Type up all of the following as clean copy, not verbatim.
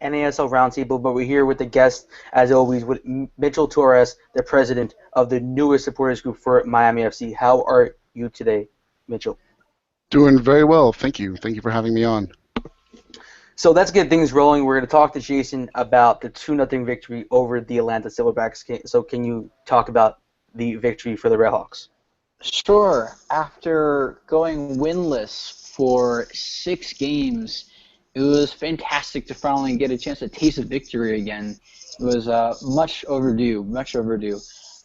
NASL Roundtable, but we're here with the guest, as always, with Mitchell Torres, the president of the newest supporters group for Miami FC. How are you today, Mitchell? Doing very well, thank you. Thank you for having me on. So let's get things rolling. We're going to talk to Jason about the 2-0 victory over the Atlanta Silverbacks. So can you talk about the victory for the Redhawks? Sure. After going winless for 6 games, it was fantastic to finally get a chance to taste of victory again. It was much overdue.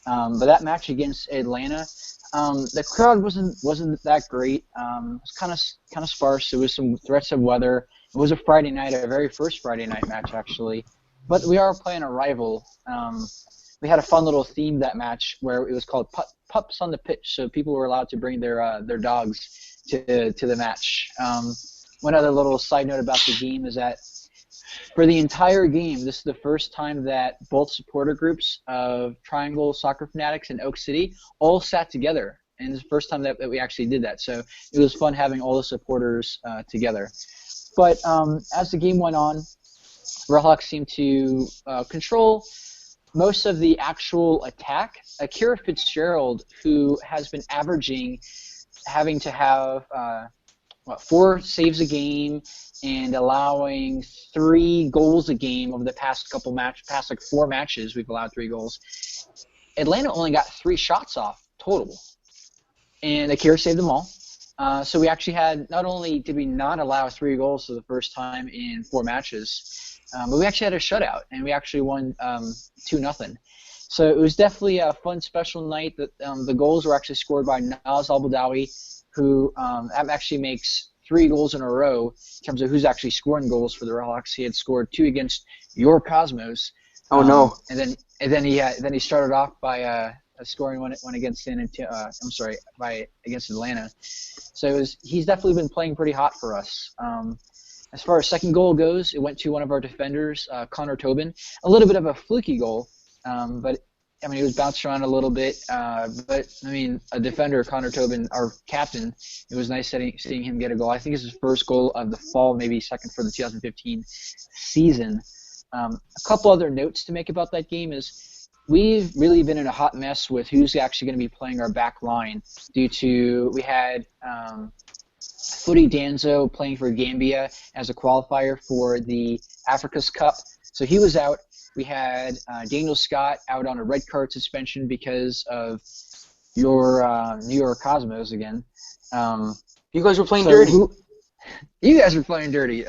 But that match against Atlanta, the crowd wasn't that great. It was kind of sparse. There was some threats of weather. It was a Friday night, our very first Friday night match actually. But we are playing a rival. We had a fun little theme that match where it was called Pups on the Pitch, so people were allowed to bring their dogs to the match. One other little side note about the game is that for the entire game, this is the first time that both supporter groups of Triangle Soccer Fanatics and Oak City all sat together, and it's the first time that we actually did that. So it was fun having all the supporters together. But as the game went on, Redhawks seemed to control most of the actual attack. Akira Fitzgerald, who has been averaging having to have 4 saves a game and allowing 3 goals a game over the past 4 matches, we've allowed 3 goals. Atlanta only got 3 shots off total, and Akira saved them all. So we actually had, not only did we not allow 3 goals for the first time in 4 matches, but we actually had a shutout, and we actually won 2-0. So it was definitely a fun, special night. That the goals were actually scored by Naz Al-Badawi, who actually makes 3 goals in a row in terms of who's actually scoring goals for the Relics. He had scored 2 against your Cosmos. Oh no! And then he started off by scoring one against against Atlanta. So he's definitely been playing pretty hot for us. As far as second goal goes, it went to one of our defenders, Connor Tobin. A little bit of a fluky goal, but I mean, he was bounced around a little bit. But I mean, a defender, Connor Tobin, our captain, it was nice seeing him get a goal. I think it's his first goal of the fall, maybe second for the 2015 season. A couple other notes to make about that game is we've really been in a hot mess with who's actually going to be playing our back line due to we had Footy Danzo playing for Gambia as a qualifier for the Africa's Cup. So he was out. We had Daniel Scott out on a red card suspension because of your New York Cosmos again. You guys were playing dirty. You guys were playing dirty.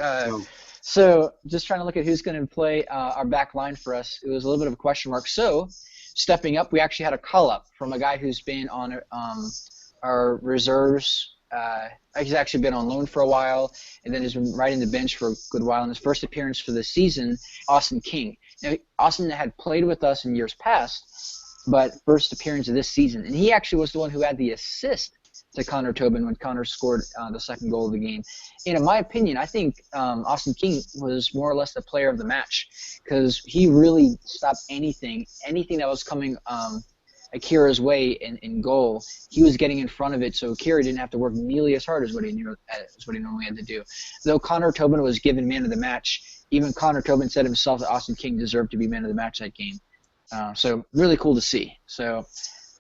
So just trying to look at who's going to play our back line for us. It was a little bit of a question mark. So stepping up, we actually had a call-up from a guy who's been on our reserves. He's actually been on loan for a while, and then has been riding the bench for a good while. In his first appearance for the season, Austin King. Now, Austin had played with us in years past, but first appearance of this season. And he actually was the one who had the assist to Connor Tobin when Connor scored the second goal of the game. And in my opinion, I think Austin King was more or less the player of the match because he really stopped anything that was coming Akira's way in goal. He was getting in front of it, so Akira didn't have to work nearly as hard as what he normally had to do. Though Connor Tobin was given man of the match, even Connor Tobin said himself that Austin King deserved to be man of the match that game. So really cool to see. So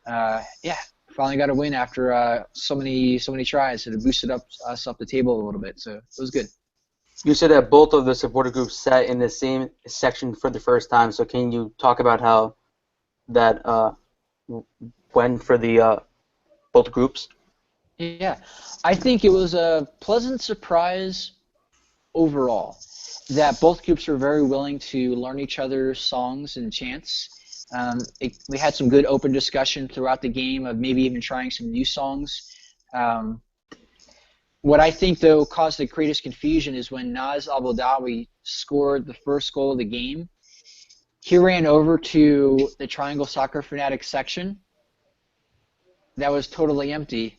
yeah, finally got a win after so many tries. So it boosted us up the table a little bit. So it was good. You said that both of the supporter groups sat in the same section for the first time. So can you talk about how that went for the both groups? Yeah, I think it was a pleasant surprise overall that both groups were very willing to learn each other's songs and chants. We had some good open discussion throughout the game of maybe even trying some new songs. What I think, though, caused the greatest confusion is when Naz Al-Badawi scored the first goal of the game. He ran over to the Triangle Soccer Fanatics section. That was totally empty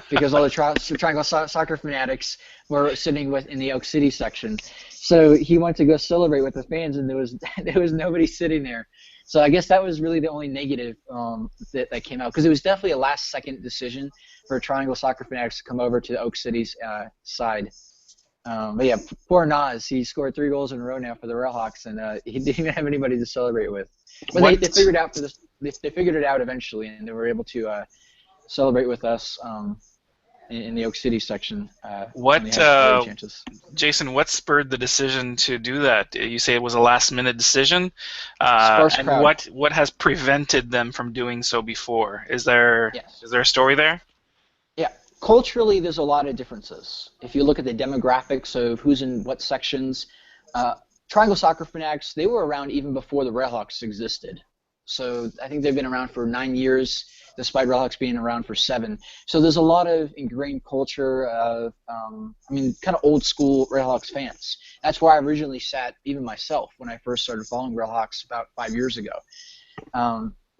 because all the Triangle Soccer Fanatics were sitting in the Oak City section. So he went to go celebrate with the fans, and there was nobody sitting there. So I guess that was really the only negative that came out because it was definitely a last-second decision for Triangle Soccer Fanatics to come over to the Oak City's side. But yeah, poor Nas. He scored 3 goals in a row now for the Railhawks, and he didn't even have anybody to celebrate with. But they figured out for this. They figured it out eventually, and they were able to celebrate with us in the Oak City section. When they had chances. Jason, what spurred the decision to do that? You say it was a last-minute decision, Sparse and crowd. what has prevented them from doing so before? Is there a story there? Yeah, culturally, there's a lot of differences. If you look at the demographics of who's in what sections, Triangle Soccer Fanatics, they were around even before the Railhawks existed. So I think they've been around for 9 years, despite Relics being around for 7. So there's a lot of ingrained culture of, kind of old school Railhawks fans. That's where I originally sat, even myself, when I first started following Railhawks about 5 years ago.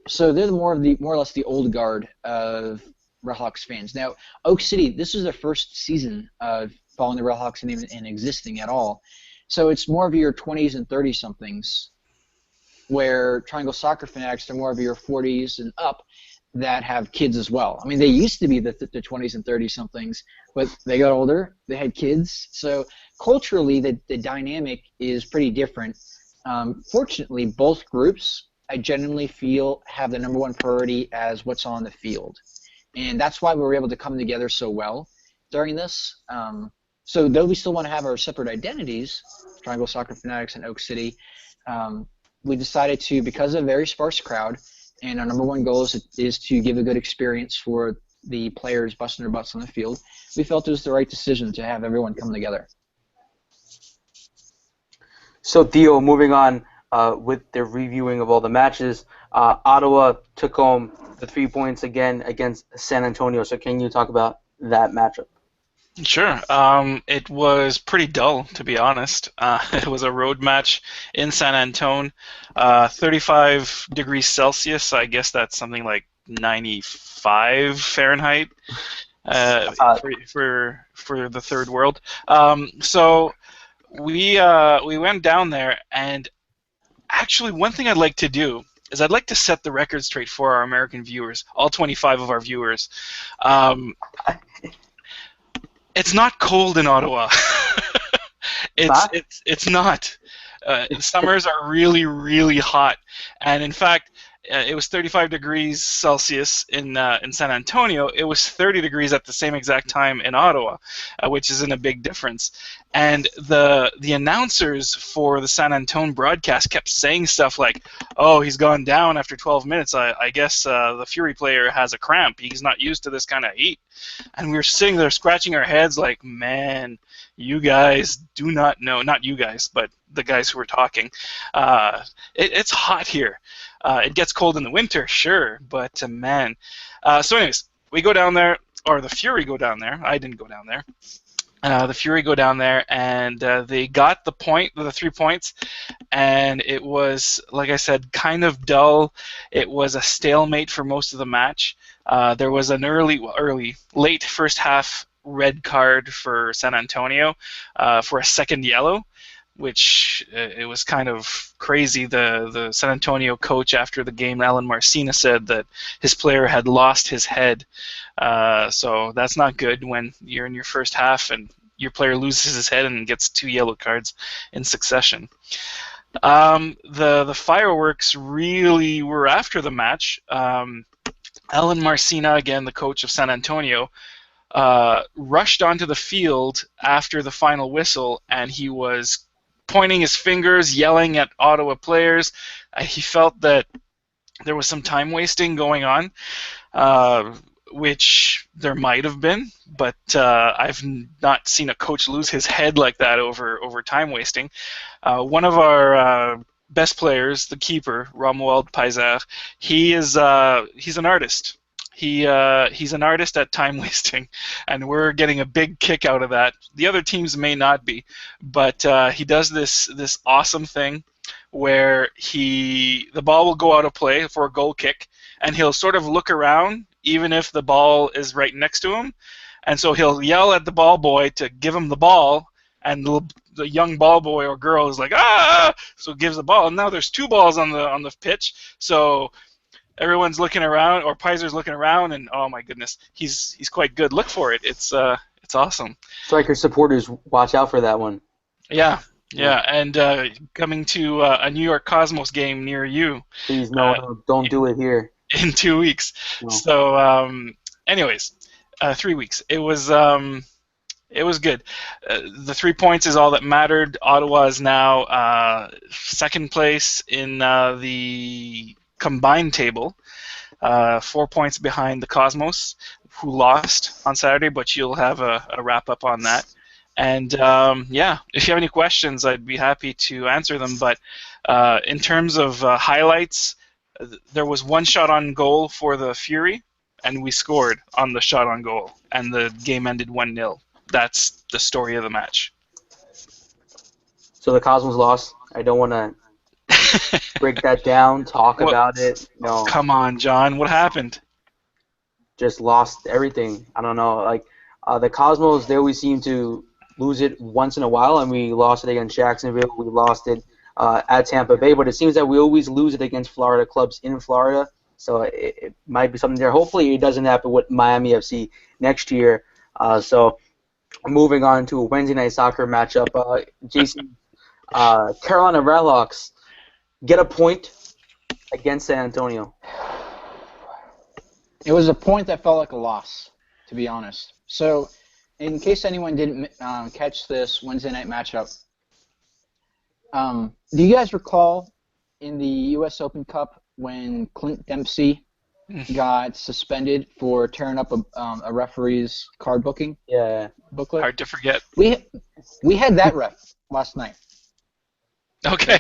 So they're more or less the old guard of Railhawks fans. Now, Oak City, this is their first season of following the Railhawks and existing at all. So it's more of your 20s and 30-somethings, where Triangle Soccer Fanatics are more of your 40s and up that have kids as well. I mean, they used to be the 20s and 30-somethings, but they got older, they had kids. So culturally, the dynamic is pretty different. Fortunately, both groups, I genuinely feel, have the number one priority as what's on the field. And that's why we were able to come together so well during this. So though we still want to have our separate identities, Triangle Soccer Fanatics and Oak City, we decided to, because of a very sparse crowd, and our number one goal is to give a good experience for the players busting their butts on the field, we felt it was the right decision to have everyone come together. So Theo, moving on with the reviewing of all the matches, Ottawa took home the 3 points again against San Antonio. So can you talk about that matchup? Sure. It was pretty dull, to be honest. It was a road match in San Antone, 35 degrees Celsius. I guess that's something like 95 Fahrenheit for the third world. So we went down there, and actually one thing I'd like to do is I'd like to set the record straight for our American viewers, all 25 of our viewers. It's not cold in Ottawa. It's not. Summers are really, really hot, and in fact, it was 35 degrees Celsius in San Antonio. It was 30 degrees at the same exact time in Ottawa, which isn't a big difference. And the announcers for the San Antone broadcast kept saying stuff like, "Oh, he's gone down after 12 minutes. I guess the Fury player has a cramp. He's not used to this kind of heat." And we were sitting there scratching our heads like, "Man, you guys do not know." Not you guys, but the guys who were talking. It's hot here. It gets cold in the winter, sure, but man. So anyways, we go down there, or the Fury go down there. I didn't go down there. The Fury go down there, and they got the 3 points, and it was, like I said, kind of dull. It was a stalemate for most of the match. There was an late first half red card for San Antonio for a second yellow, which it was kind of crazy. The San Antonio coach after the game, Alan Marcina, said that his player had lost his head. So that's not good when you're in your first half and your player loses his head and gets 2 yellow cards in succession. The fireworks really were after the match. Alan Marcina, again the coach of San Antonio, rushed onto the field after the final whistle, and he was pointing his fingers, yelling at Ottawa players. He felt that there was some time wasting going on, which there might have been, but I've not seen a coach lose his head like that over time wasting. One of our best players, the keeper, Romuald Paiser, he's an artist. He's an artist at time wasting, and we're getting a big kick out of that. The other teams may not be, but he does this awesome thing where the ball will go out of play for a goal kick, and he'll sort of look around even if the ball is right next to him, and so he'll yell at the ball boy to give him the ball, and the young ball boy or girl is like, "Ah!" So gives the ball, and now there's 2 balls on the pitch, so everyone's looking around, or Paiser's looking around, and oh my goodness, he's quite good. Look for it. It's It's awesome. Striker supporters, watch out for that one. Yeah, and coming to a New York Cosmos game near you. Please, no, don't do it here. In 2 weeks. No. So, anyways, 3 weeks. It was good. The 3 points is all that mattered. Ottawa is now second place in the combined table, 4 points behind the Cosmos, who lost on Saturday, but you'll have a wrap-up on that. And, if you have any questions, I'd be happy to answer them. But in terms of highlights, there was one shot on goal for the Fury, and we scored on the shot on goal, and the game ended 1-0. That's the story of the match. So the Cosmos lost. I don't want to break that down, talk about it. No. Come on, John. What happened? Just lost everything. I don't know. Like the Cosmos, they always seem to lose it once in a while, and we lost it against Jacksonville. We lost it at Tampa Bay, but it seems that we always lose it against Florida clubs in Florida. So it might be something there. Hopefully it doesn't happen with Miami FC next year. So moving on to a Wednesday night soccer matchup, Jason, Carolina Redhawks get a point against San Antonio. It was a point that felt like a loss, to be honest. So, in case anyone didn't catch this Wednesday night matchup, do you guys recall in the U.S. Open Cup when Clint Dempsey got suspended for tearing up a referee's card booklet? Hard to forget. We had that ref last night. Okay.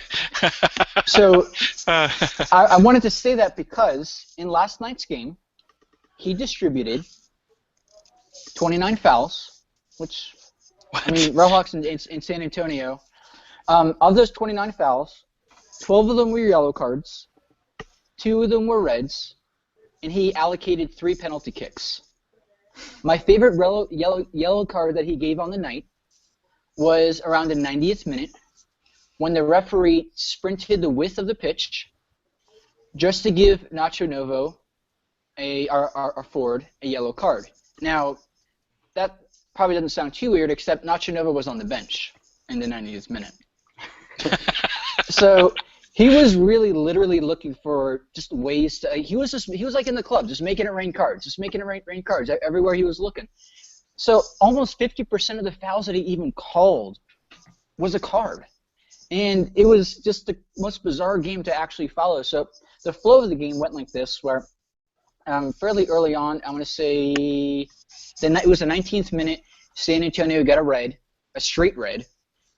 So I wanted to say that because in last night's game, he distributed 29 fouls, which, I mean, Redhawks in San Antonio. Of those 29 fouls, 12 of them were yellow cards, 2 of them were reds, and he allocated 3 penalty kicks. My favorite yellow card that he gave on the night was around the 90th minute when the referee sprinted the width of the pitch just to give Nacho Novo, our forward, a yellow card. Now, that probably doesn't sound too weird, except Nacho Novo was on the bench in the 90th minute. So he was really literally looking for just ways to. He was like in the club, just making it rain cards, everywhere he was looking. So almost 50% of the fouls that he even called was a card, and it was just the most bizarre game to actually follow. So the flow of the game went like this, where fairly early on, I'm going to say it was the 19th minute. San Antonio got a straight red.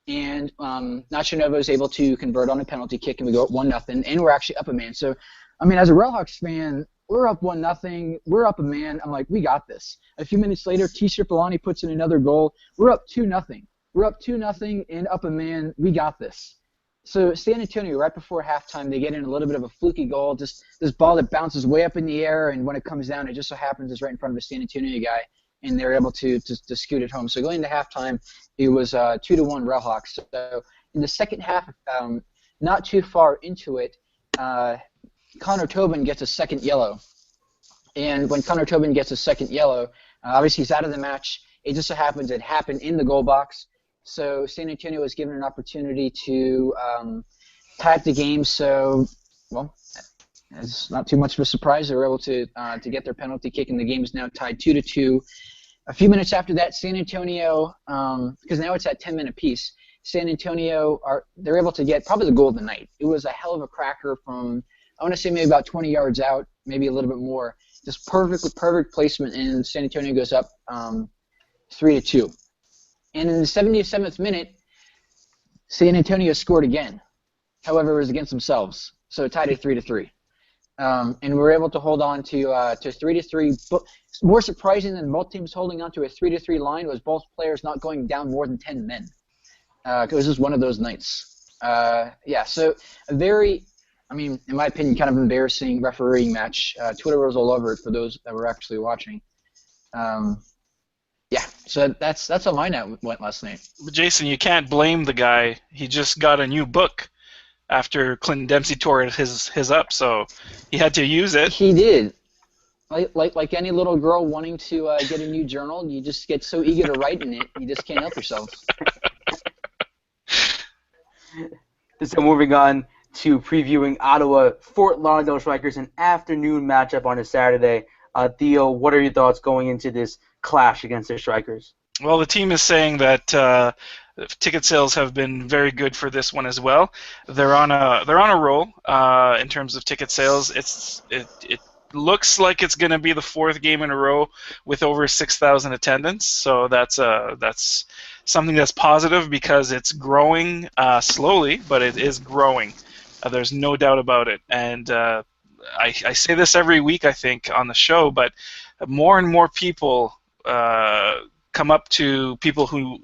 And Nacho Novo is able to convert on a penalty kick, and we go up 1-0, and we're actually up a man. So, I mean, as a Redhawks fan, we're up 1-0, we're up a man. I'm like, we got this. A few minutes later, T. Cipollone puts in another goal. We're up 2-0. We're up 2-0 and up a man. We got this. So San Antonio, right before halftime, they get in a little bit of a fluky goal, just this ball that bounces way up in the air, and when it comes down, it just so happens it's right in front of a San Antonio guy, and they're able to scoot it home. So going into halftime, it was 2-1 Redhawks. So in the second half, not too far into it, Connor Tobin gets a second yellow. And when Connor Tobin gets a second yellow, obviously he's out of the match. It just so happens it happened in the goal box. So San Antonio was given an opportunity to tie up the game. So, well, it's not too much of a surprise. They were able to get their penalty kick, and the game is now tied 2-2. A few minutes after that, San Antonio, because now it's at 10-minute piece, San Antonio, they're able to get probably the goal of the night. It was a hell of a cracker from, I want to say maybe about 20 yards out, maybe a little bit more. Just perfect placement, and San Antonio goes up 3-2. And in the 77th minute, San Antonio scored again. However, it was against themselves, so it tied at 3-3. And we were able to hold on to 3-3. But more surprising than both teams holding on to a 3-3 line was both players not going down more than 10 men. It was just one of those nights. So a very, I mean, in my opinion, kind of embarrassing refereeing match. Twitter was all over it for those that were actually watching. So that's how my night went last night. But Jason, you can't blame the guy. He just got a new book after Clinton Dempsey tore his up, so he had to use it. He did. Like any little girl wanting to get a new journal, you just get so eager to write in it, you just can't help yourself. So moving on to previewing Ottawa Fort Lauderdale Strikers, an afternoon matchup on a Saturday. Theo, what are your thoughts going into this clash against the Strikers? Well, the team is saying that ticket sales have been very good for this one as well. They're on a roll in terms of ticket sales. It looks like it's going to be the fourth game in a row with over 6,000 attendance. So that's something that's positive because it's growing slowly, but it is growing. There's no doubt about it. And I say this every week, I think, on the show, but more and more people come up to people who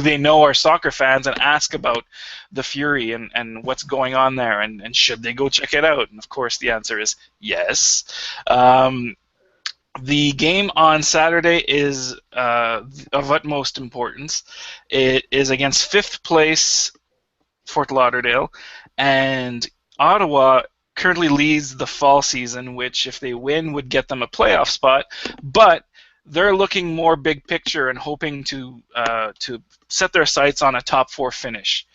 they know are soccer fans and ask about the Fury and what's going on there and should they go check it out. And of course the answer is yes. The game on Saturday is of utmost importance. It is against 5th place Fort Lauderdale, and Ottawa currently leads the fall season, which if they win would get them a playoff spot, but they're looking more big picture and hoping to set their sights on a top 4 finish.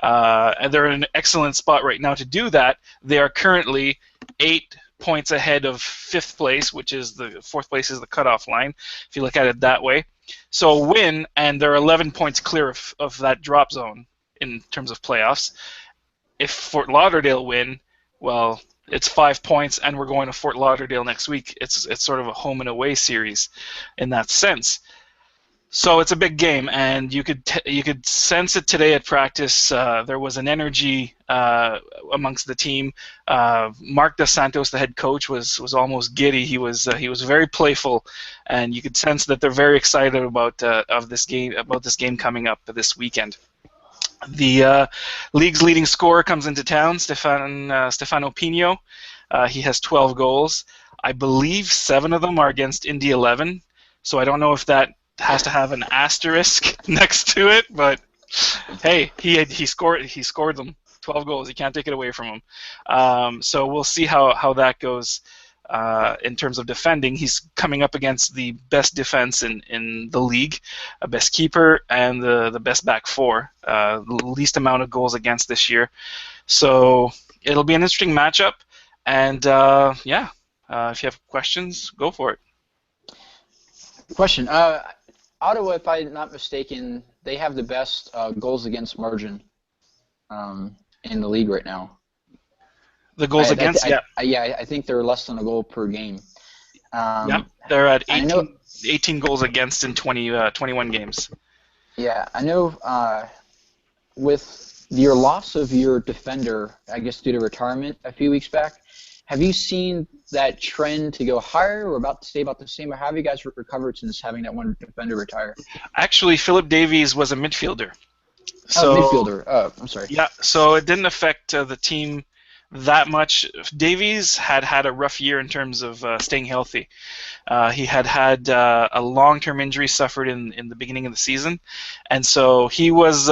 And they're in an excellent spot right now to do that. They are currently 8 points ahead of 5th place, which is the 4th place is the cutoff line, if you look at it that way. So win, and they're 11 points clear of that drop zone in terms of playoffs. If Fort Lauderdale win, well, it's 5 points, and we're going to Fort Lauderdale next week. It's sort of a home and away series in that sense. So it's a big game, and you could sense it today at practice. There was an energy amongst the team. Mark Dos Santos, the head coach, was almost giddy. He was very playful, and you could sense that they're very excited about this game coming up this weekend. The league's leading scorer comes into town, Stefano Pino. He has 12 goals. I believe 7 of them are against Indy 11, so I don't know if that has to have an asterisk next to it, but hey, he scored them. 12 goals. You can't take it away from him. So we'll see how that goes in terms of defending. He's coming up against the best defense in the league, a best keeper, and the best back 4, the least amount of goals against this year. So it'll be an interesting matchup, and if you have questions, go for it. Question. Ottawa, if I'm not mistaken, they have the best goals against margin in the league right now. The goals against, I think they're less than a goal per game. They're at 18 goals against in 21 games. Yeah, I know with your loss of your defender, I guess due to retirement a few weeks back, have you seen that trend to go higher or about to stay about the same, or have you guys recovered since having that one defender retire? Actually, Philip Davies was a midfielder. Midfielder. Oh, I'm sorry. Yeah, so it didn't affect the team that much. Davies had a rough year in terms of staying healthy. He had a long-term injury suffered in the beginning of the season, and so he was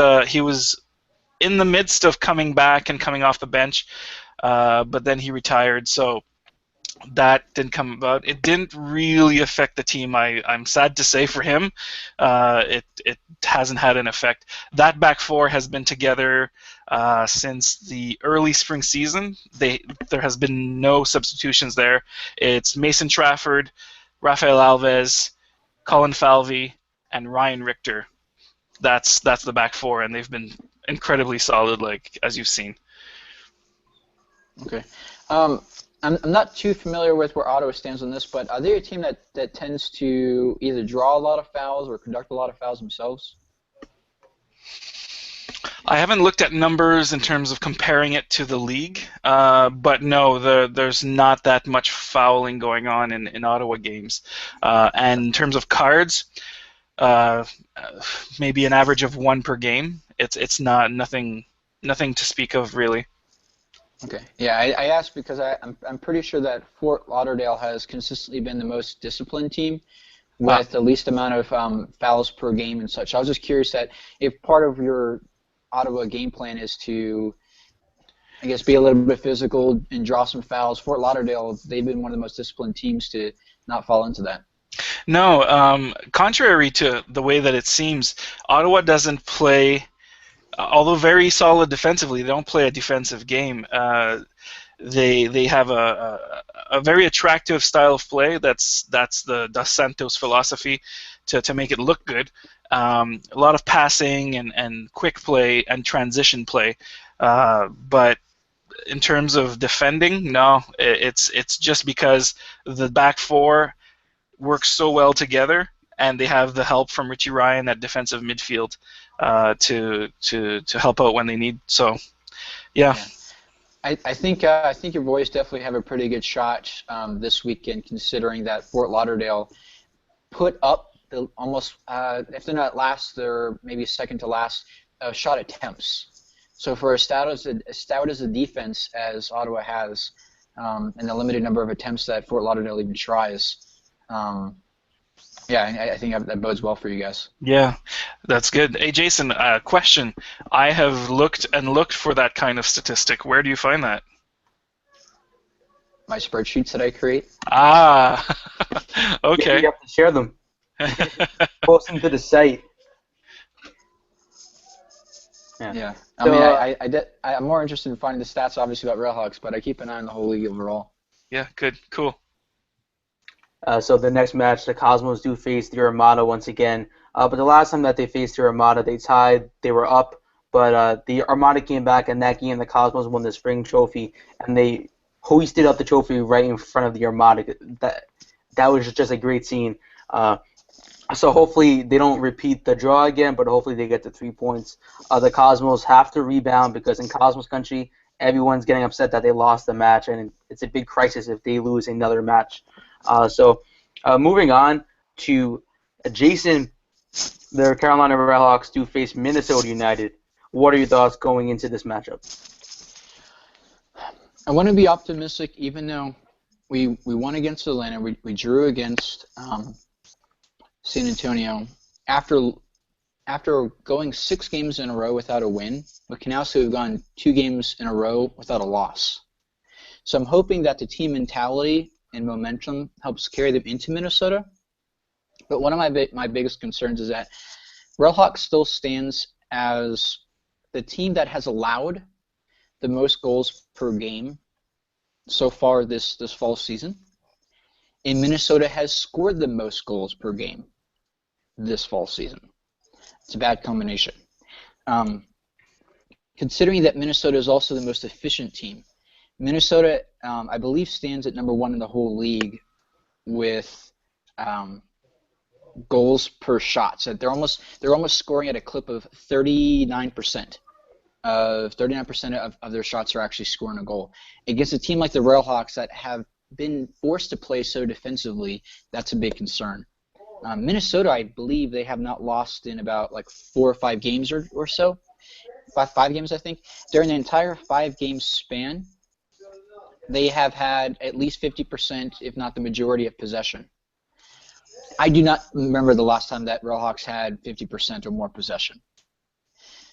in the midst of coming back and coming off the bench, but then he retired. So that didn't come about. It didn't really affect the team. I'm sad to say for him, it hasn't had an effect. That back 4 has been together since the early spring season. There has been no substitutions there. It's Mason Trafford, Rafael Alves, Colin Falvey, and Ryan Richter. That's the back 4, and they've been incredibly solid, like as you've seen. Okay. I'm not too familiar with where Ottawa stands on this, but are they a team that tends to either draw a lot of fouls or conduct a lot of fouls themselves? I haven't looked at numbers in terms of comparing it to the league, but no, there's not that much fouling going on in Ottawa games. And in terms of cards, maybe an average of 1 per game. It's nothing to speak of really. Okay. Yeah, I asked because I'm pretty sure that Fort Lauderdale has consistently been the most disciplined team with the least amount of fouls per game and such. I was just curious that if part of your Ottawa game plan is to I guess be a little bit physical and draw some fouls. Fort Lauderdale, they've been one of the most disciplined teams to not fall into that. No, contrary to the way that it seems, Ottawa doesn't play, although very solid defensively, they don't play a defensive game. They have a very attractive style of play. That's the Dos Santos philosophy to make it look good. A lot of passing and quick play and transition play, but in terms of defending, no, it's just because the back four works so well together, and they have the help from Richie Ryan at defensive midfield to help out when they need. So, yeah. I think your boys definitely have a pretty good shot this weekend, considering that Fort Lauderdale put up the almost, if they're not last, they're maybe second to last shot attempts. So for as stout as a defense as Ottawa has, and the limited number of attempts that Fort Lauderdale even tries, I think that bodes well for you guys. Yeah, that's good. Hey, Jason, question. I have looked for that kind of statistic. Where do you find that? My spreadsheets that I create. Ah, okay. You have to share them. Post them to the site. Yeah. So, I'm more interested in finding the stats, obviously, about Railhawks, but I keep an eye on the whole league overall. Yeah, good, cool. So the next match, the Cosmos do face the Armada once again. But the last time that they faced the Armada, they tied. They were up, but the Armada came back, and that game the Cosmos won the spring trophy, and they hoisted up the trophy right in front of the Armada. That was just a great scene. So hopefully they don't repeat the draw again, but hopefully they get the 3 points. The Cosmos have to rebound because in Cosmos country, everyone's getting upset that they lost the match, and it's a big crisis if they lose another match. So moving on to Jason, the Carolina Railhawks do face Minnesota United. What are your thoughts going into this matchup? I want to be optimistic, even though we won against Atlanta. We drew against San Antonio. After going 6 games in a row without a win, we can now say we've gone 2 games in a row without a loss. So I'm hoping that the team mentality and momentum helps carry them into Minnesota. But one of my biggest concerns is that Railhawks still stands as the team that has allowed the most goals per game so far this fall season. And Minnesota has scored the most goals per game this fall season. It's a bad combination. Considering that Minnesota is also the most efficient team, Minnesota, I believe, stands at number 1 in the whole league with goals per shot. So they're almost scoring at a clip of 39%. 39% of their shots are actually scoring a goal. Against a team like the Railhawks that have been forced to play so defensively, that's a big concern. Minnesota, I believe, they have not lost in about 4 or 5 games or so. Five games, I think. During the entire 5-game span, they have had at least 50%, if not the majority, of possession. I do not remember the last time that Railhawks had 50% or more possession.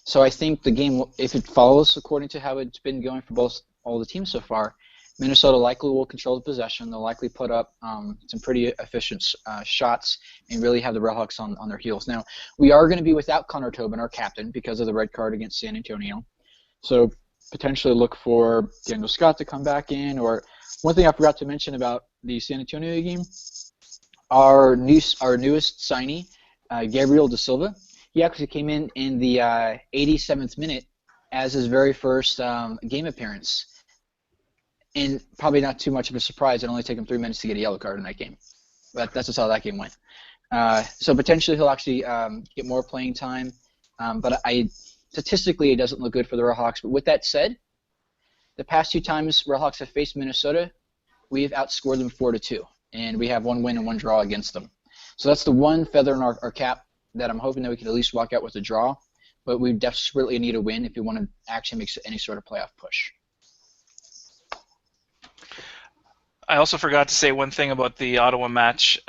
So I think the game, if it follows according to how it's been going for all the teams so far, Minnesota likely will control the possession. They'll likely put up some pretty efficient shots and really have the Railhawks on their heels. Now, we are going to be without Connor Tobin, our captain, because of the red card against San Antonio. So potentially look for Daniel Scott to come back in. Or one thing I forgot to mention about the San Antonio game, our newest signee, Gabriel Da Silva, he actually came in the 87th minute as his very first game appearance. And probably not too much of a surprise. It only took him 3 minutes to get a yellow card in that game. But that's just how that game went. So potentially he'll actually get more playing time. But statistically it doesn't look good for the Railhawks. But with that said, the past 2 times Railhawks have faced Minnesota, we've outscored them 4-2. And we have 1 win and 1 draw against them. So that's the one feather in our cap that I'm hoping that we can at least walk out with a draw. But we desperately need a win if we want to actually make any sort of playoff push. I also forgot to say one thing about the Ottawa match.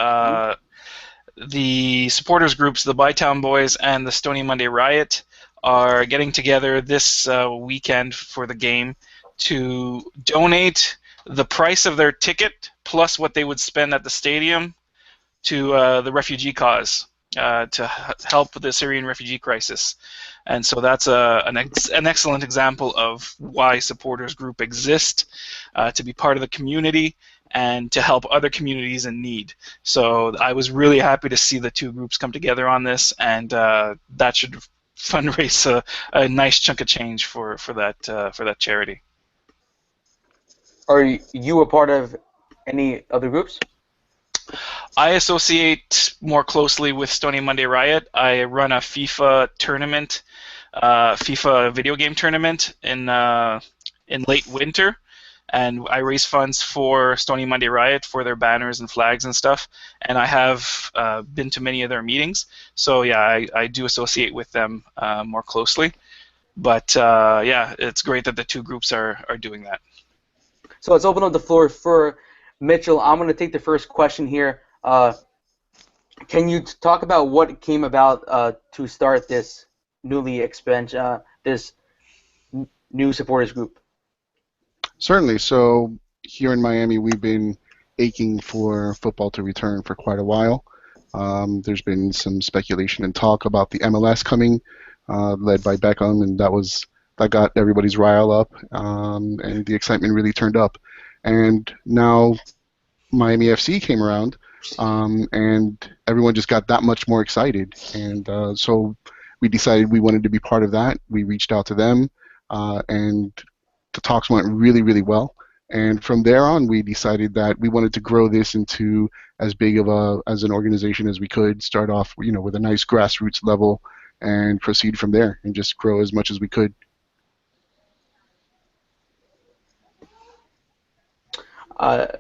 The supporters groups, the Bytown Boys and the Stony Monday Riot, are getting together this weekend for the game to donate the price of their ticket plus what they would spend at the stadium to the refugee cause, to help with the Syrian refugee crisis. And so that's an excellent example of why supporters group exist, to be part of the community and to help other communities in need. So I was really happy to see the two groups come together on this, and that should fundraise a nice chunk of change for that charity. Are you a part of any other groups? I associate more closely with Stony Monday Riot. I run a FIFA tournament, FIFA video game tournament in late winter, and I raise funds for Stony Monday Riot for their banners and flags and stuff. And I have been to many of their meetings, so yeah, I do associate with them more closely. But yeah, it's great that the two groups are doing that. So let's open up the floor for Mitchell. I'm going to take the first question here. Can you talk about what came about to start this this new supporters group? Certainly. So here in Miami, we've been aching for football to return for quite a while. There's been some speculation and talk about the MLS coming, led by Beckham, and that got everybody's rile up, and the excitement really turned up. And now Miami FC came around, and everyone just got that much more excited. And so we decided we wanted to be part of that. We reached out to them, and the talks went really, really well. And from there on, we decided that we wanted to grow this into as big of an organization as we could. Start off, with a nice grassroots level, and proceed from there, and just grow as much as we could.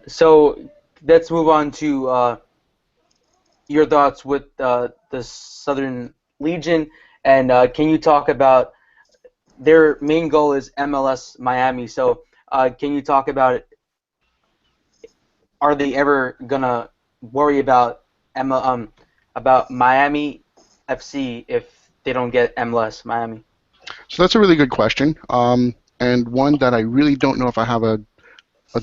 So let's move on to your thoughts with the Southern Legion, and can you talk about their main goal is MLS Miami? So can you talk about are they ever gonna worry about Miami FC if they don't get MLS Miami? So that's a really good question, and one that I really don't know if I have a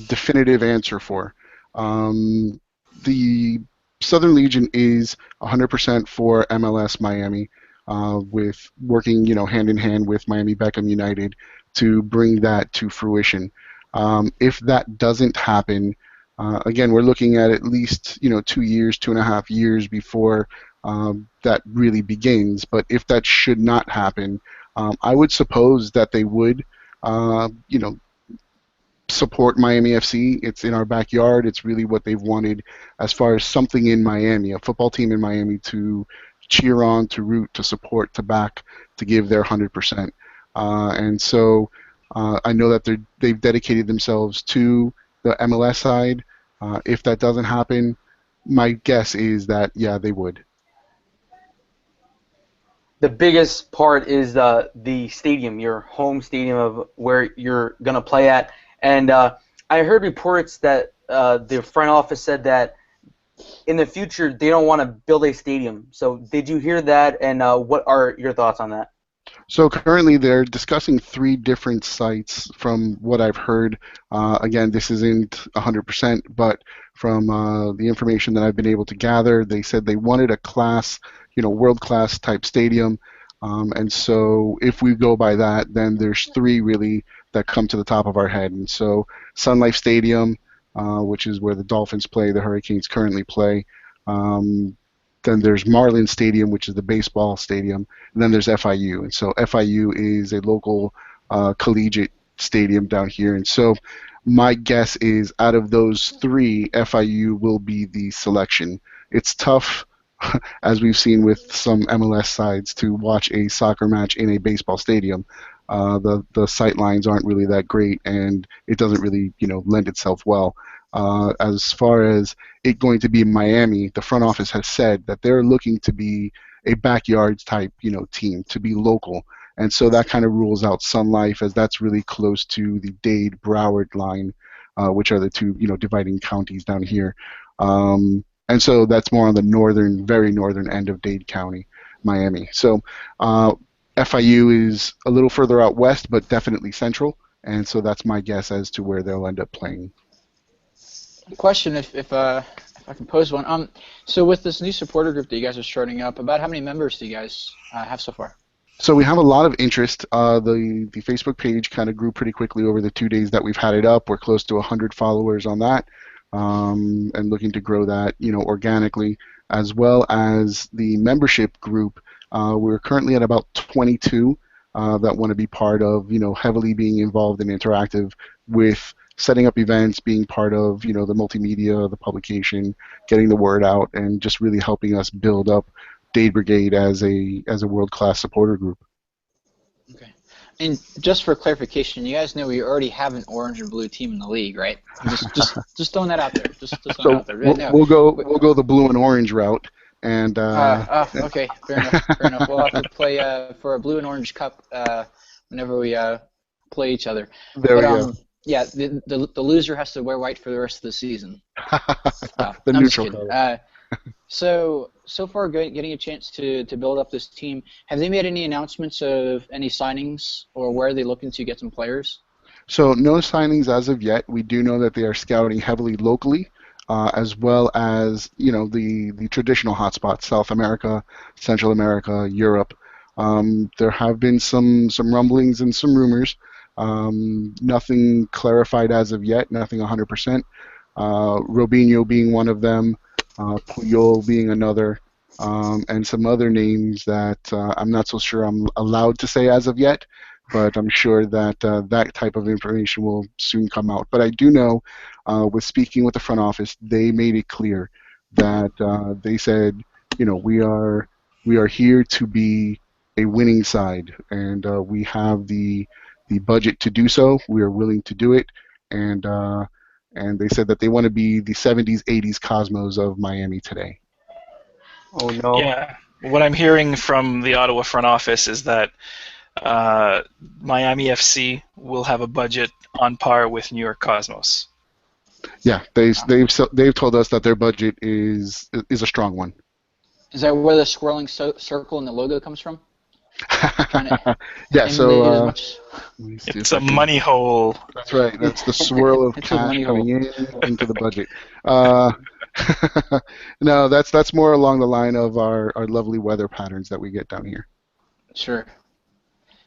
definitive answer for. The Southern Legion is 100% for MLS Miami, with working, hand in hand with Miami Beckham United to bring that to fruition. If that doesn't happen, again, we're looking at least 2 years, 2.5 years before that really begins. But if that should not happen, I would suppose that they would, support Miami FC. It's in our backyard. It's really what they've wanted as far as something in Miami, a football team in Miami to cheer on, to root, to support, to back, to give their 100%. And so I know that they've dedicated themselves to the MLS side. If that doesn't happen, my guess is that, yeah, they would. The biggest part is the stadium, your home stadium of where you're going to play at. And I heard reports that the front office said that in the future they don't want to build a stadium. So did you hear that, and what are your thoughts on that? So currently they're discussing 3 different sites from what I've heard. Again, this isn't 100%, but from the information that I've been able to gather, they said they wanted a class, world-class type stadium. And so if we go by that, then there's 3 really that come to the top of our head. And so Sun Life Stadium, which is where the Dolphins play, the Hurricanes currently play. Then there's Marlin Stadium, which is the baseball stadium. And then there's FIU. And so FIU is a local collegiate stadium down here. And so my guess is out of those 3, FIU will be the selection. It's tough, as we've seen with some MLS sides, to watch a soccer match in a baseball stadium. The sight lines aren't really that great, and it doesn't really, lend itself well. As far as it going to be Miami, the front office has said that they're looking to be a backyard type, team, to be local, and so that kind of rules out Sun Life, as that's really close to the Dade Broward line, which are the 2, dividing counties down here. And so that's more on the very northern end of Dade County, Miami. So FIU is a little further out west, but definitely central. and so that's my guess as to where they'll end up playing. Question, if I can pose one. So with this new supporter group that you guys are starting up, about how many members do you guys have so far? So we have a lot of interest. The Facebook page kind of grew pretty quickly over the 2 days that we've had it up. We're close to 100 followers on that, and looking to grow that, organically, as well as the membership group. We're currently at about 22 that want to be part of, heavily being involved and interactive with setting up events, being part of, the multimedia, the publication, getting the word out, and just really helping us build up Dade Brigade as a world-class supporter group. Okay. And just for clarification, you guys know we already have an orange and blue team in the league, right? Just throwing that out there. Just throwing it out there. Right now. We'll go the blue and orange route. And okay, fair enough. We'll have to play for a blue and orange cup whenever we play each other. There we go. Yeah, the loser has to wear white for the rest of the season. The neutral color. So far, getting a chance to build up this team, have they made any announcements of any signings, or where are they looking to get some players? So no signings as of yet. We do know that they are scouting heavily locally, as well as the traditional hotspots: South America, Central America, Europe. There have been some rumblings and some rumors. Nothing clarified as of yet. Nothing 100%. Robinho being one of them. Puyol being another, and some other names that I'm not so sure I'm allowed to say as of yet, but I'm sure that that type of information will soon come out. But I do know, with speaking with the front office, they made it clear that they said, we are here to be a winning side, and we have the budget to do so. We are willing to do it, and they said that they want to be the 70s, 80s Cosmos of Miami today. Oh, no. Yeah. What I'm hearing from the Ottawa front office is that Miami FC will have a budget on par with New York Cosmos. Yeah, they've told us that their budget is a strong one. Is that where the swirling circle in the logo comes from? Yeah, so it's a money hole. That's right. That's the swirl of cash coming into the budget. No, that's more along the line of our lovely weather patterns that we get down here. Sure.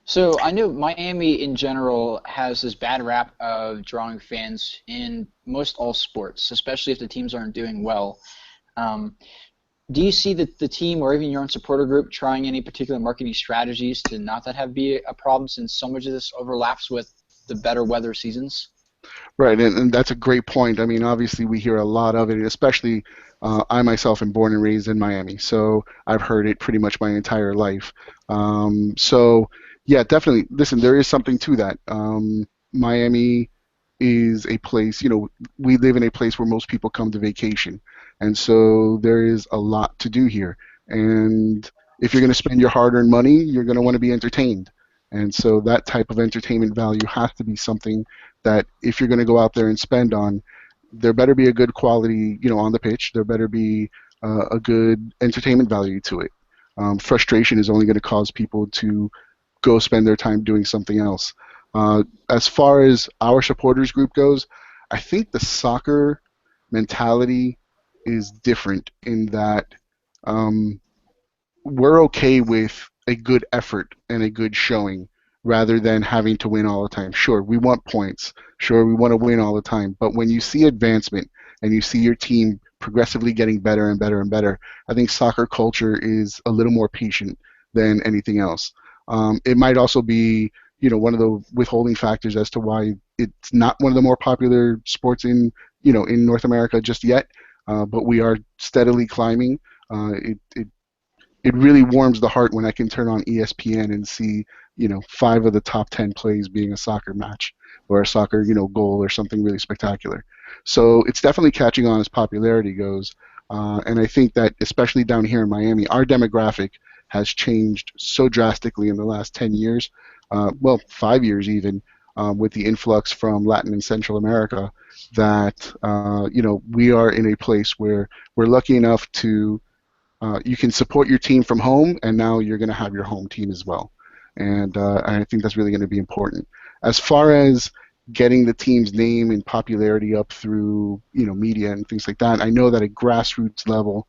So I know Miami in general has this bad rap of drawing fans in most all sports, especially if the teams aren't doing well. Do you see the team or even your own supporter group trying any particular marketing strategies to not that have be a problem, since so much of this overlaps with the better weather seasons? Right, and that's a great point. I mean, obviously we hear a lot of it, especially I myself am born and raised in Miami, so I've heard it pretty much my entire life. So, yeah, definitely. Listen, there is something to that. Miami is a place, we live in a place where most people come to vacation. And so there is a lot to do here. And if you're going to spend your hard-earned money, you're going to want to be entertained. And so that type of entertainment value has to be something that if you're going to go out there and spend on, there better be a good quality, on the pitch. There better be a good entertainment value to it. Frustration is only going to cause people to go spend their time doing something else. As far as our supporters group goes, I think the soccer mentality is different in that we're okay with a good effort and a good showing rather than having to win all the time. Sure, we want points. Sure, we want to win all the time. But when you see advancement and you see your team progressively getting better and better and better, I think soccer culture is a little more patient than anything else. It might also be, one of the withholding factors as to why it's not one of the more popular sports in North America just yet. But we are steadily climbing. It really warms the heart when I can turn on ESPN and see 5 of the top 10 plays being a soccer match or a soccer goal or something really spectacular. So it's definitely catching on as popularity goes. And I think that especially down here in Miami, our demographic has changed so drastically in the last 10 years, 5 years even, with the influx from Latin and Central America, that we are in a place where we're lucky enough to you can support your team from home, and now you're going to have your home team as well. And I think that's really going to be important. As far as getting the team's name and popularity up through media and things like that, I know that a grassroots level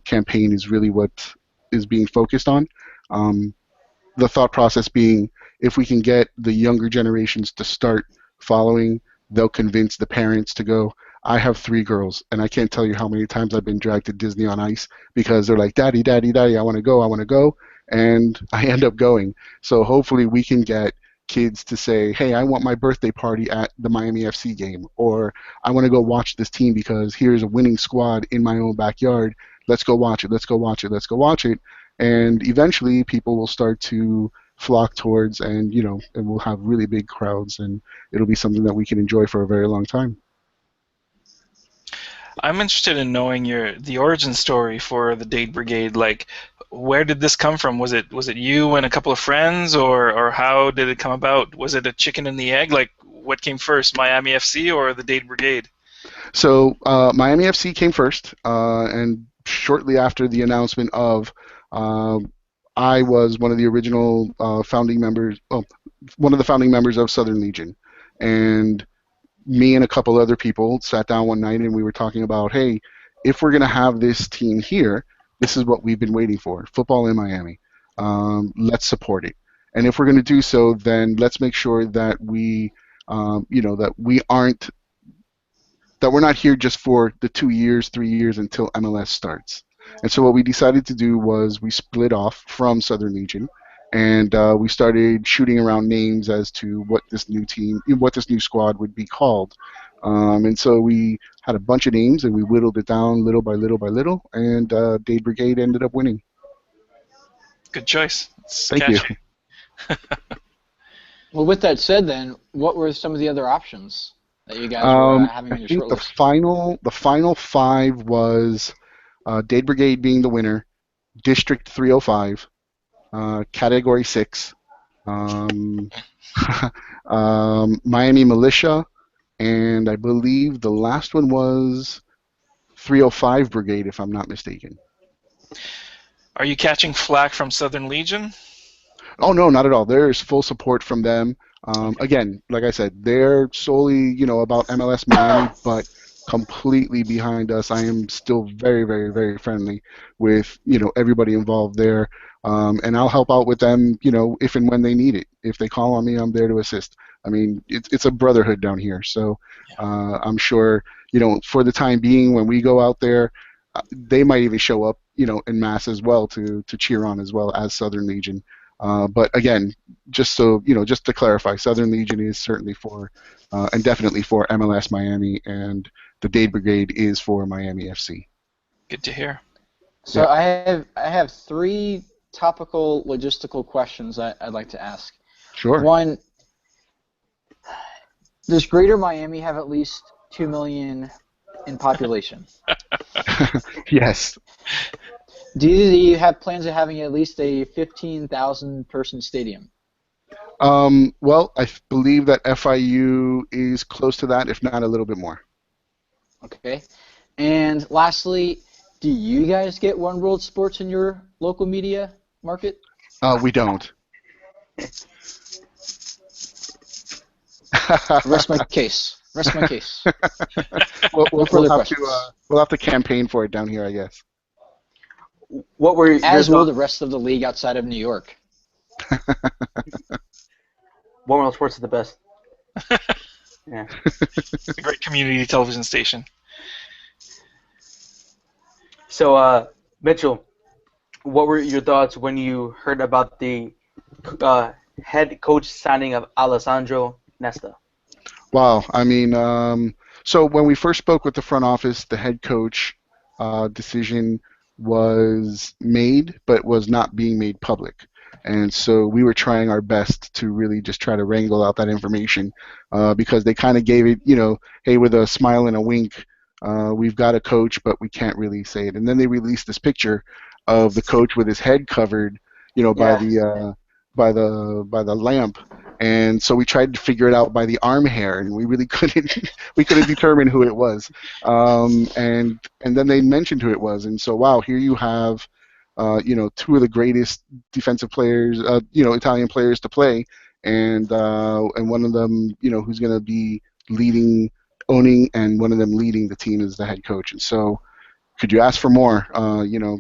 campaign is really what is being focused on. The thought process being, if we can get the younger generations to start following, they'll convince the parents to go. I have 3 girls, and I can't tell you how many times I've been dragged to Disney on Ice because they're like, Daddy, Daddy, Daddy, I want to go, and I end up going. So hopefully we can get kids to say, hey, I want my birthday party at the Miami FC game, or I want to go watch this team because here's a winning squad in my own backyard. Let's go watch it, let's go watch it, let's go watch it. And eventually people will start to flock towards, and and we'll have really big crowds, and it'll be something that we can enjoy for a very long time. I'm interested in knowing the origin story for the Dade Brigade. Like, where did this come from? Was it you and a couple of friends, or how did it come about? Was it a chicken and the egg? Like, what came first, Miami FC or the Dade Brigade? So Miami FC came first, and shortly after the announcement of, I was one of the original founding members. Oh, one of the founding members of Southern Legion, and me and a couple other people sat down one night and we were talking about, hey, if we're going to have this team here, this is what we've been waiting for, football in Miami. Let's support it. And if we're going to do so, then let's make sure that we, that we're not here just for the 2 years, 3 years until MLS starts. And so what we decided to do was we split off from Southern Legion, and we started shooting around names as to what this new squad would be called. And so we had a bunch of names, and we whittled it down little by little by little, and Dade Brigade ended up winning. Good choice. It's Thank catchy. you. Well, with that said, then, what were some of the other options that you guys were having in your I think short the list? final 5 was Dade Brigade being the winner, District 305, Category 6, Miami Militia, and I believe the last one was 305 Brigade, if I'm not mistaken. Are you catching flack from Southern Legion? Oh, no, not at all. There's full support from them. Again, like I said, they're solely, about MLS Miami, but completely behind us. I am still very, very, very friendly with, everybody involved there. And I'll help out with them, if and when they need it. If they call on me, I'm there to assist. I mean, it's a brotherhood down here. So I'm sure, for the time being, when we go out there, they might even show up, en masse as well to cheer on as well as Southern Legion. But again, just to clarify, Southern Legion is certainly for, and definitely for MLS Miami, and the Dade Brigade is for Miami FC. Good to hear. So Yeah. I have 3 topical logistical questions I'd like to ask. Sure. One, does Greater Miami have at least 2 million in population? Yes. Do you have plans of having at least a 15,000 person stadium? Well, I believe that FIU is close to that, if not a little bit more. Okay. And lastly, do you guys get One World Sports in your local media market? We don't. Rest my case. Rest my case. We'll have to campaign for it down here, I guess. What were As will the rest of the league outside of New York. One World Sports is the best. Yeah. It's a great community television station. So, Mitchell, what were your thoughts when you heard about the head coach signing of Alessandro Nesta? Wow. I mean, so when we first spoke with the front office, the head coach decision was made, but was not being made public. And so we were trying our best to really just try to wrangle out that information because they kind of gave it, hey, with a smile and a wink, we've got a coach, but we can't really say it. And then they released this picture of the coach with his head covered, by the lamp. And so we tried to figure it out by the arm hair, and we really couldn't determine who it was. And then they mentioned who it was, and so wow, here you have, 2 of the greatest defensive players, Italian players to play, and one of them, who's going to be owning, and one of them leading the team as the head coach. And so, could you ask for more?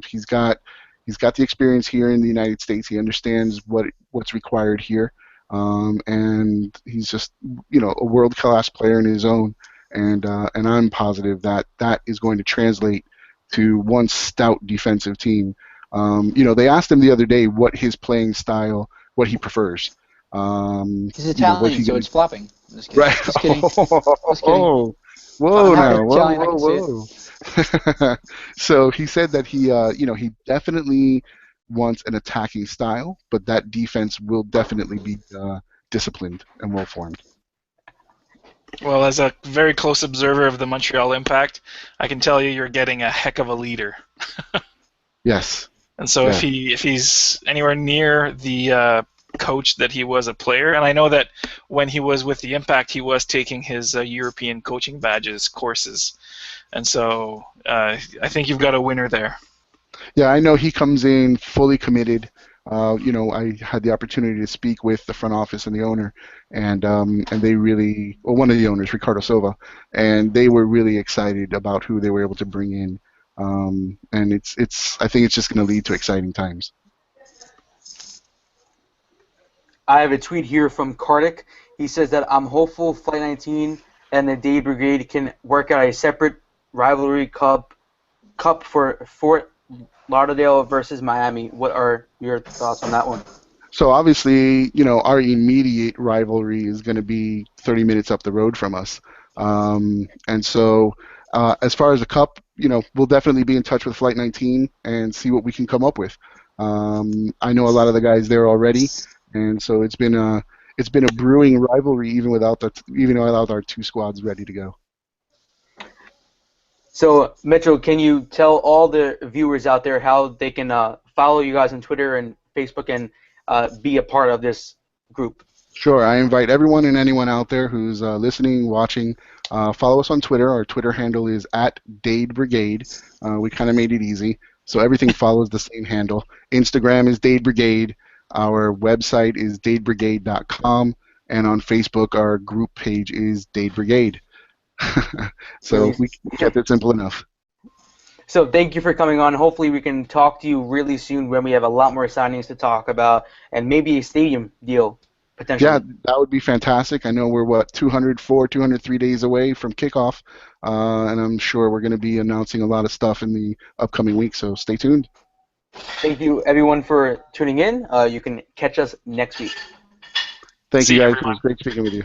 He's got the experience here in the United States. He understands what's required here, and he's just a world-class player in his own. And I'm positive that is going to translate to one stout defensive team. They asked him the other day what his playing style, what he prefers. He's Italian, so it's flopping. Just kidding. Right. Just kidding. Just kidding. Oh, whoa now, Italian, I whoa. can see So he said that he definitely wants an attacking style, but that defense will definitely be disciplined and well formed. Well, as a very close observer of the Montreal Impact, I can tell you you're getting a heck of a leader. Yes. And so Yeah. if he's anywhere near the coach that he was a player, and I know that when he was with the Impact, he was taking his European coaching badges courses, and so I think you've got a winner there. Yeah, I know he comes in fully committed. I had the opportunity to speak with the front office and the owner, and they really, well, one of the owners, Ricardo Silva, and they were really excited about who they were able to bring in, and I think it's just going to lead to exciting times. I have a tweet here from Kartik. He says that I'm hopeful Flight 19 and the Dade Brigade can work out a separate rivalry cup for Fort Lauderdale versus Miami. What are your thoughts on that one? So obviously, our immediate rivalry is going to be 30 minutes up the road from us, and so as far as the cup, we'll definitely be in touch with Flight 19 and see what we can come up with. I know a lot of the guys there already, and so it's been a brewing rivalry even without our two squads ready to go. So, Mitchell, can you tell all the viewers out there how they can follow you guys on Twitter and Facebook and be a part of this group? Sure. I invite everyone and anyone out there who's listening, watching, follow us on Twitter. Our Twitter handle is @Dade Brigade. We kind of made it easy, so everything follows the same handle. Instagram is Dade Brigade. Our website is dadebrigade.com, and on Facebook, our group page is Dade Brigade. So we kept it simple enough. So thank you for coming on. Hopefully we can talk to you really soon when we have a lot more signings to talk about and maybe a stadium deal potentially. Yeah, that would be fantastic. I know we're 203 days away from kickoff, and I'm sure we're going to be announcing a lot of stuff in the upcoming week, so stay tuned. Thank you everyone for tuning in. You can catch us next week. Thank See you you, guys. everyone. It was great speaking with you.